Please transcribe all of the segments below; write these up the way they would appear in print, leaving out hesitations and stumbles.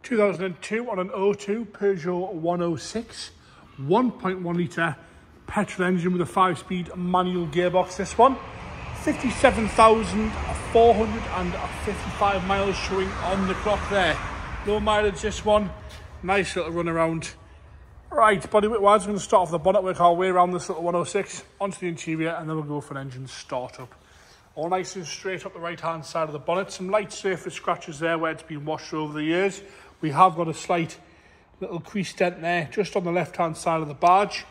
2002 on an O2 Peugeot 106, 1.1 litre petrol engine with a 5-speed manual gearbox. This one, 57,455 miles showing on the clock there. Low mileage this one, nice little run around. Right, bodyweight wise, we're going to start off the bonnet, work our way around this little 106 onto the interior, and then we'll go for an engine startup. All nice and straight up the right hand side of the bonnet. Some light surface scratches there where it's been washed over the years. We have got a slight little crease dent there just on the left hand side of the badge,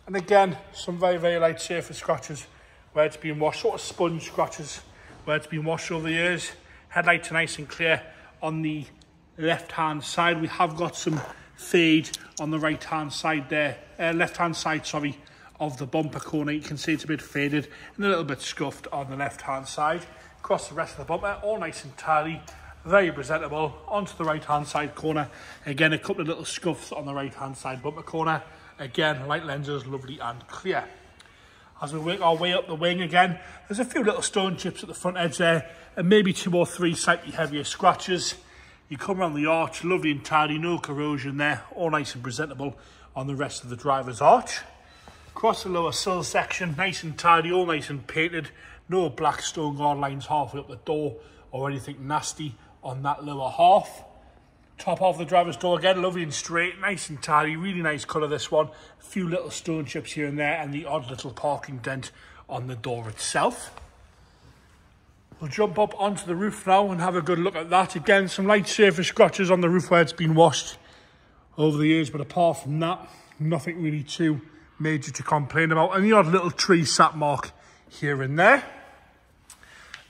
and again some very light surface scratches where it's been washed, sort of sponge scratches where it's been washed over the years. Headlights are nice and clear on the left hand side. We have got some fade on the right hand side there, left hand side, sorry, of the bumper corner. You can see it's a bit faded and a little bit scuffed on the left hand side. Across the rest of the bumper, all nice and tidy, very presentable. Onto the right hand side corner, again a couple of little scuffs on the right hand side bumper corner. Again, light lenses, lovely and clear. As we work our way up the wing again, there's a few little stone chips at the front edge there, and maybe 2 or 3 slightly heavier scratches. You come around the arch, lovely and tidy, no corrosion there, all nice and presentable on the rest of the driver's arch. Across the lower sill section, nice and tidy, all nice and painted, no black stone guard lines halfway up the door or anything nasty on that lower half. Top half of the driver's door again, lovely and straight, nice and tidy, really nice colour this one. A few little stone chips here and there, and the odd little parking dent on the door itself. We'll jump up onto the roof now and have a good look at that. Again, some light surface scratches on the roof where it's been washed over the years, but apart from that, nothing really too major to complain about. And the odd little tree sap mark here and there.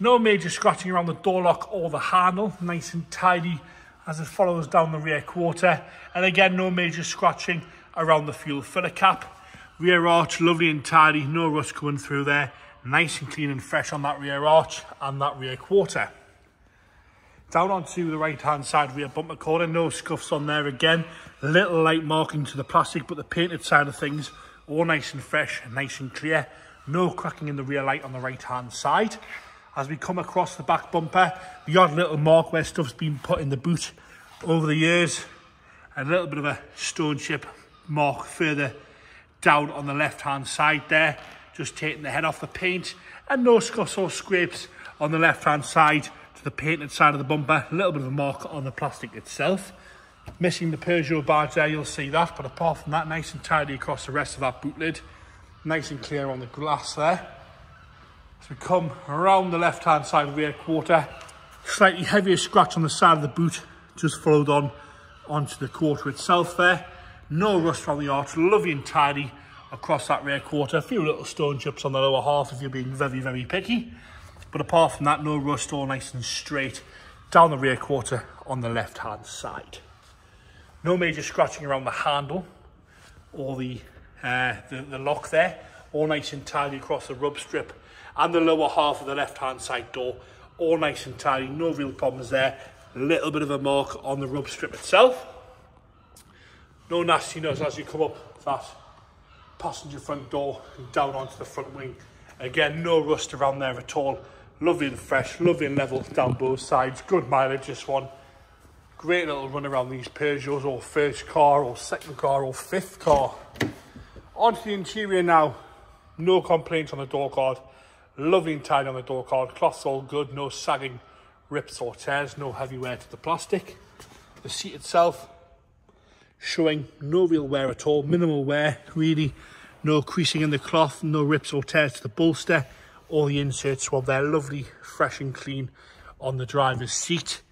No major scratching around the door lock or the handle, nice and tidy as it follows down the rear quarter. And again, no major scratching around the fuel filler cap. Rear arch, lovely and tidy, no rust coming through there. Nice and clean and fresh on that rear arch and that rear quarter. Down onto the right hand side rear bumper corner, no scuffs on there again. A little light marking to the plastic, but the painted side of things, all nice and fresh, nice and clear. No cracking in the rear light on the right hand side. As we come across the back bumper, the odd little mark where stuff's been put in the boot over the years. A little bit of a stone chip mark further down on the left hand side there, just taking the head off the paint, and no scuffs or scrapes on the left hand side to the painted side of the bumper. A little bit of a mark on the plastic itself. Missing the Peugeot badge there, you'll see that, but apart from that, nice and tidy across the rest of that boot lid. Nice and clear on the glass there. As we come around the left hand side rear quarter, slightly heavier scratch on the side of the boot, just followed on onto the quarter itself there. No rust around the arch, lovely and tidy across that rear quarter. A few little stone chips on the lower half if you're being very picky, but apart from that, no rust, all nice and straight down the rear quarter on the left hand side. No major scratching around the handle or the lock there, all nice and tidy across the rub strip and the lower half of the left hand side door, all nice and tidy, no real problems there. A little bit of a mark on the rub strip itself. No nastiness as you come up that passenger front door and down onto the front wing. Again, no rust around there at all. Lovely and fresh, lovely and level down both sides. Good mileage this one. Great little run around these Peugeots, or first car or second car or fifth car. Onto the interior now. No complaints on the door card. Lovely and tidy on the door card. Cloth's all good, no sagging, rips or tears, no heavy wear to the plastic. The seat itself showing no real wear at all, minimal wear really, no creasing in the cloth, no rips or tears to the bolster. All the inserts, well, they're lovely, fresh and clean on the driver's seat.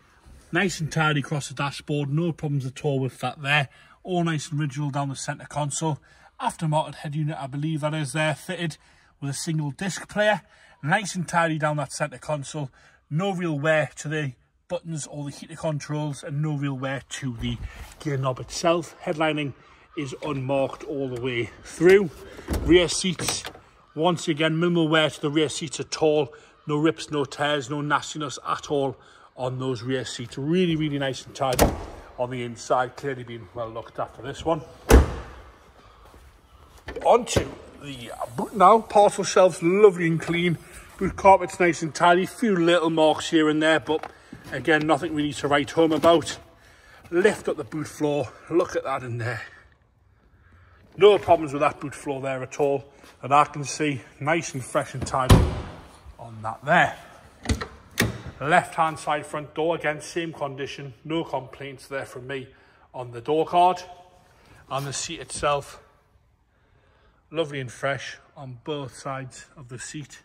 Nice and tidy across the dashboard, no problems at all with that there. All nice and original down the centre console. Aftermarket head unit, I believe that is there, fitted with a single disc player. Nice and tidy down that centre console. No real wear to the buttons or the heater controls, and no real wear to the gear knob itself. Headlining is unmarked all the way through. Rear seats, once again, minimal wear to the rear seats at all. No rips, no tears, no nastiness at all on those rear seats. Really nice and tidy on the inside. Clearly been well looked after this one. Onto the boot now. Parcel shelves lovely and clean. Boot carpet's nice and tidy. Few little marks here and there, but again, nothing really to write home about. lift up the boot floor. Look at that in there. No problems with that boot floor there at all, that I can see. Nice and fresh and tidy on that there. Left hand side front door, again same condition, no complaints there from me on the door card. And the seat itself, lovely and fresh on both sides of the seat.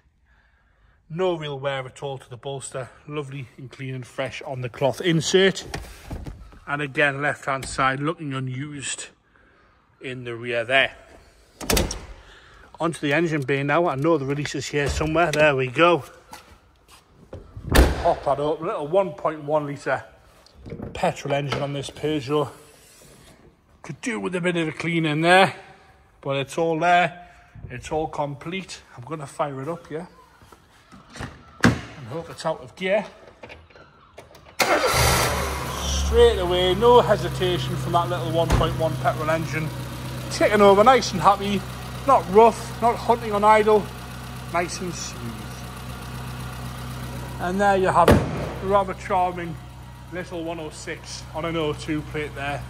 No real wear at all to the bolster, lovely and clean and fresh on the cloth insert. And again, left hand side looking unused in the rear there. Onto the engine bay now. I know the release is here somewhere. There we go. Pop that up. Little 1.1 litre petrol engine on this Peugeot. Could do with a bit of a clean in there, but it's all there. It's all complete. I'm going to fire it up, yeah, and hope it's out of gear. Straight away, no hesitation from that little 1.1 petrol engine. Taking over nice and happy. Not rough, not hunting on idle. Nice and smooth. And there you have it. A rather charming little 106 on an 02 plate there.